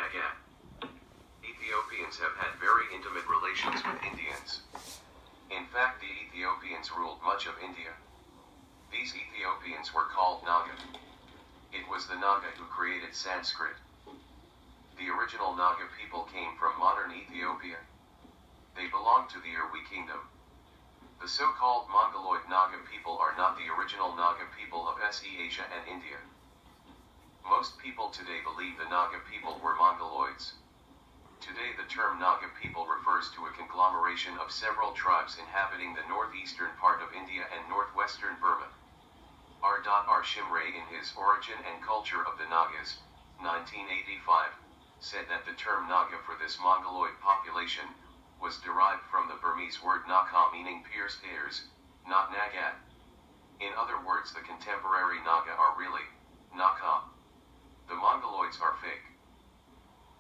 Naga. Ethiopians have had very intimate relations with Indians. In fact, the Ethiopians ruled much of India. These Ethiopians were called Naga. It was the Naga who created Sanskrit. The original Naga people came from modern Ethiopia. They belonged to the Irwi kingdom. The so-called Mongoloid Naga people are not the original Naga people of Asia and India. Most people today believe the Naga people were Mongoloids. Today the term Naga people refers to a conglomeration of several tribes inhabiting the northeastern part of India and northwestern Burma. R. Shimray in his Origin and Culture of the Nagas, 1985, said that the term Naga for this Mongoloid population was derived from the Burmese word Naka meaning pierced ears, not Nagat. In other words, the contemporary Naga are really Naka. The Mongoloids are fake.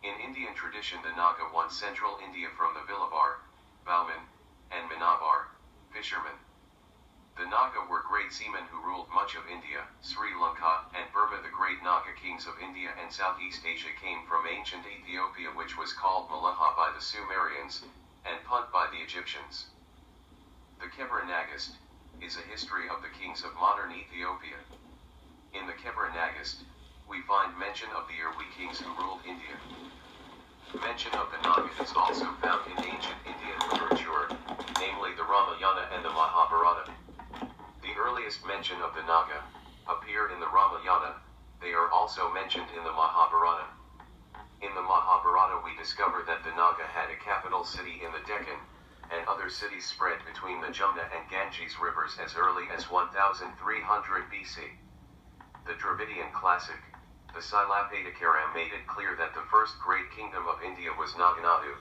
In Indian tradition, the Naga won central India from the Vilabar, bowmen, and Manabar, fishermen. The Naga were great seamen who ruled much of India, Sri Lanka, and Burma. The great Naga kings of India and Southeast Asia came from ancient Ethiopia, which was called Malaha by the Sumerians, and Punt by the Egyptians. The Kebra Nagast is a history of the kings of modern Ethiopia. In the Kebra Nagast, we find mention of the Irwi kings who ruled India. Mention of the Naga is also found in ancient Indian literature, namely the Ramayana and the Mahabharata. The earliest mention of the Naga appear in the Ramayana. They are also mentioned in the Mahabharata. In the Mahabharata we discover that the Naga had a capital city in the Deccan, and other cities spread between the Jumna and Ganges rivers as early as 1300 BC. The Dravidian classic, the Silapatikaram, made it clear that the first great kingdom of India was Naganadu.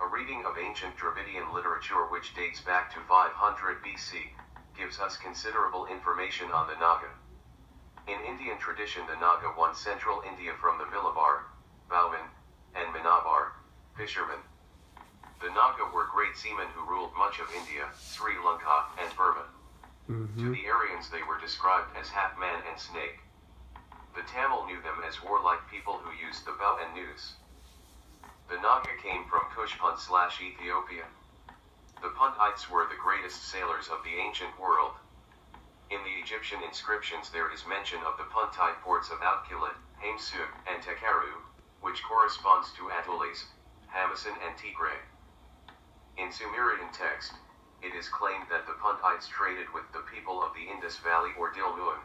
A reading of ancient Dravidian literature which dates back to 500 BC, gives us considerable information on the Naga. In Indian tradition, the Naga won central India from the Vilabar, bowmen, and Manabar, fishermen. The Naga were great seamen who ruled much of India, Sri Lanka, and Burma. To the Aryans they were described as half man and snake. The Tamil knew them as warlike people who used the bow and noose. The Naga came from Kush/Ethiopia. The Puntites were the greatest sailors of the ancient world. In the Egyptian inscriptions there is mention of the Puntite ports of Outkilit, Hamsuk, and Takaru, which corresponds to Atulis, Hamasin and Tigray. In Sumerian text, it is claimed that the Puntites traded with the people of the Indus Valley or Dilmun.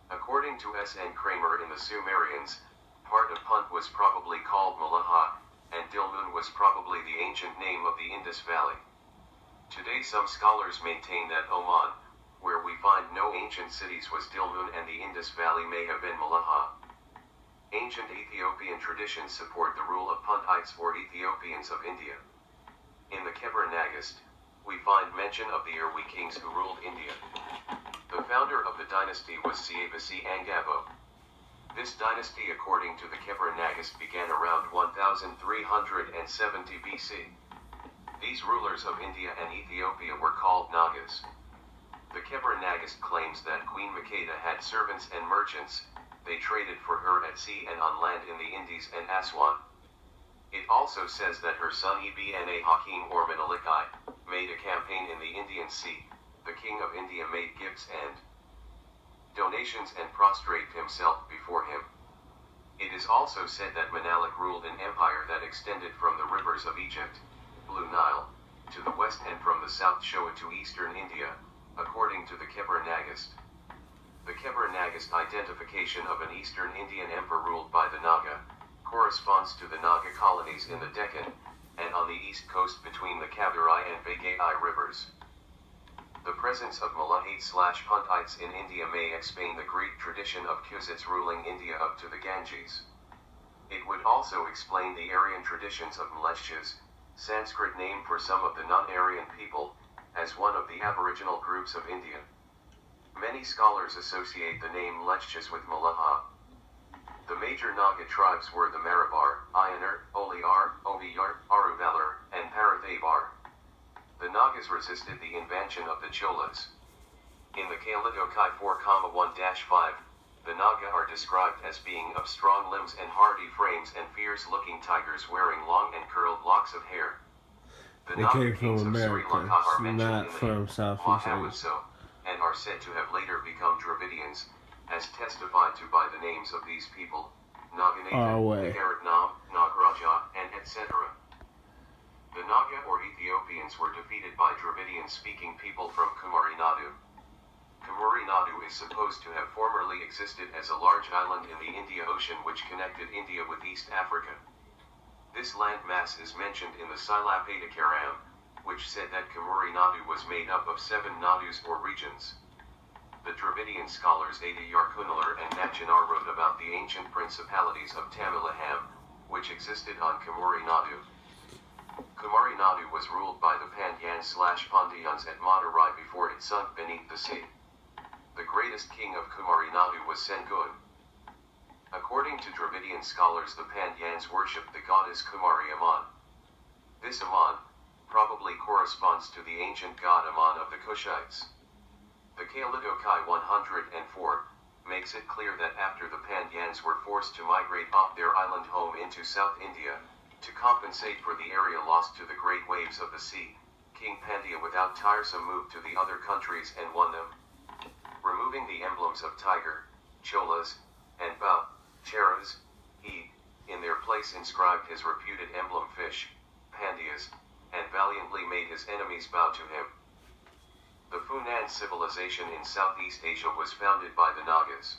According to S.N. Kramer, in the Sumerians, part of Punt was probably called Malaha, and Dilmun was probably the ancient name of the Indus Valley. Today some scholars maintain that Oman, where we find no ancient cities, was Dilmun, and the Indus Valley may have been Malaha. Ancient Ethiopian traditions support the rule of Puntites or Ethiopians of India. In the Kebra Nagast, we find mention of the Irwi kings who ruled India. The founder of the dynasty was Siabasi Angabo. This dynasty, according to the Kebra Nagast, began around 1370 BC. These rulers of India and Ethiopia were called Nagas. The Kebra Nagast claims that Queen Makeda had servants and merchants. They traded for her at sea and on land in the Indies and Aswan. It also says that her son Ibn Hakim or Menelik made a campaign in the Indian Sea. The king of India made gifts and donations and prostrated himself before him. It is also said that Menelik ruled an empire that extended from the rivers of Egypt, Blue Nile, to the west, and from the south Shoa to eastern India, according to the Kebra Nagast. The Kebra Nagast identification of an eastern Indian emperor ruled by the Naga corresponds to the Naga colonies in the Deccan, and on the east coast between the Kavarai and Vagai rivers. The presence of Malahites/Puntites in India may explain the Greek tradition of Kusites ruling India up to the Ganges. It would also explain the Aryan traditions of Mlechchas, Sanskrit name for some of the non-Aryan people, as one of the aboriginal groups of India. Many scholars associate the name Mlechchas with Malaha. The major Naga tribes were the Marabar, Ayanar, Oliar, Oviyar, Aruvalar, and Parathabar. The Nagas resisted the invention of the Cholas. In the Kalidokai 4,1-5, The Naga are described as being of strong limbs and hardy frames and fierce-looking tigers wearing long and curled locks of hair. The They Naga came kings from of Sri America, Lanka are mentioned not in the from Southeast Asia. Mahavamsa, and are said to have later become Dravidians, as testified to by the names of these people, Naganathan, Nagaratnam, Nagaraja, and etc. The Naga or Ethiopians were defeated by Dravidian-speaking people from Kumari Nadu. Kumari Nadu is supposed to have formerly existed as a large island in the Indian Ocean which connected India with East Africa. This landmass is mentioned in the Silapatakaram, which said that Kumari Nadu was made up of 7 nadus or regions. The Dravidian scholars Ada Yarkunalar and Nachinar wrote about the ancient principalities of Tamilaham, which existed on Kumari Nadu. Kumari Nadu was ruled by the Pandyans/Pandyans at Madurai before it sunk beneath the sea. The greatest king of Kumari Nadu was Sengun. According to Dravidian scholars, the Pandyans worshipped the goddess Kumari Amman. This Amman probably corresponds to the ancient god Amman of the Kushites. The Kalidokai 104 makes it clear that after the Pandyans were forced to migrate off their island home into South India, to compensate for the area lost to the great waves of the sea, King Pandya without tiresome moved to the other countries and won them. Removing the emblems of tiger, cholas, and cheras, he, in their place inscribed his reputed emblem fish, pandyas, and valiantly made his enemies bow to him. The Funan civilization in Southeast Asia was founded by the Nagas.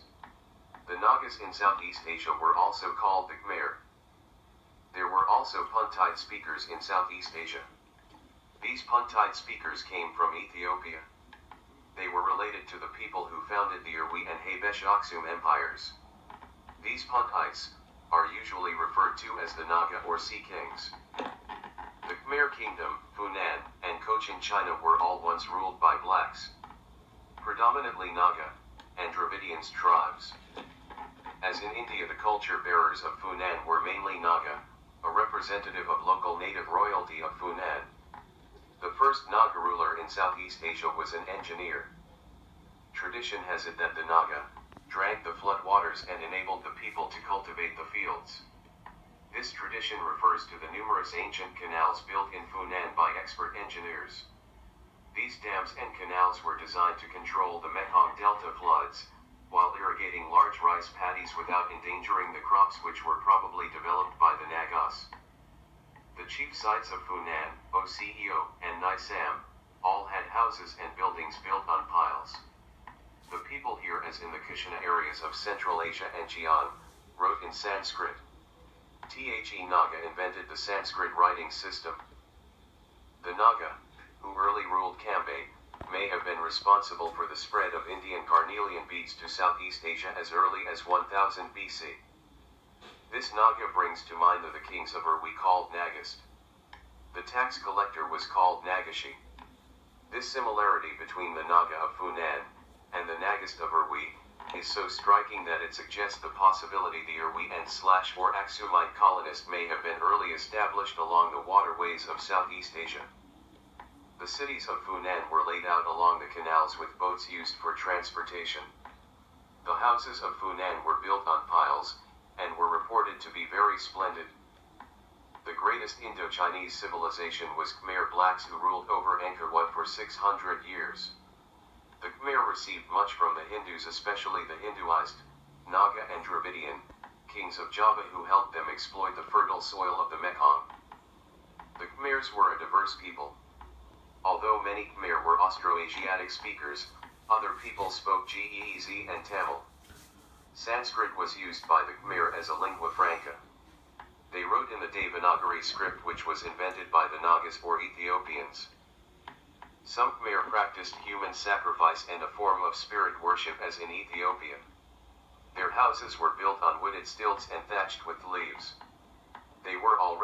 The Nagas in Southeast Asia were also called the Khmer. There were also Puntite speakers in Southeast Asia. These Puntite speakers came from Ethiopia. They were related to the people who founded the Erwi and Habesh Aksum empires. These Puntites are usually referred to as the Naga or Sea Kings. The Khmer Kingdom, Funan, and Cochin China were all once ruled by blacks, predominantly Naga, and Dravidians tribes. As in India, the culture bearers of Funan were mainly Naga, a representative of local native royalty of Funan. The first Naga ruler in Southeast Asia was an engineer. Tradition has it that the Naga drank the flood waters and enabled the people to cultivate the fields. This tradition refers to the numerous ancient canals built in Funan by expert engineers. These dams and canals were designed to control the Mekong Delta floods, while irrigating large rice paddies without endangering the crops which were probably developed by the Nagas. The chief sites of Funan, Oceo, and Nisam, all had houses and buildings built on piles. The people here, as in the Kushana areas of Central Asia and Xi'an, wrote in Sanskrit. The Naga invented the Sanskrit writing system. The Naga, who early ruled Cambay, may have been responsible for the spread of Indian carnelian beads to Southeast Asia as early as 1000 BC. This Naga brings to mind the kings of Ur we called Nagast. The tax collector was called Nagashi. This similarity between the Naga of Funan and the Nagast of Erwi is so striking that it suggests the possibility the Erwi and/or Aksumite colonists may have been early established along the waterways of Southeast Asia. The cities of Funan were laid out along the canals with boats used for transportation. The houses of Funan were built on piles, and were reported to be very splendid. The greatest Indo-Chinese civilization was Khmer blacks who ruled over Angkor Wat for 600 years. The Khmer received much from the Hindus, especially the Hinduized, Naga and Dravidian, kings of Java who helped them exploit the fertile soil of the Mekong. The Khmers were a diverse people. Although many Khmer were Austroasiatic speakers, other people spoke Ge'ez and Tamil. Sanskrit was used by the Khmer as a lingua franca. They wrote in the Devanagari script, which was invented by the Nagas or Ethiopians. Some Khmer practiced human sacrifice and a form of spirit worship as in Ethiopia. Their houses were built on wooded stilts and thatched with leaves. They were already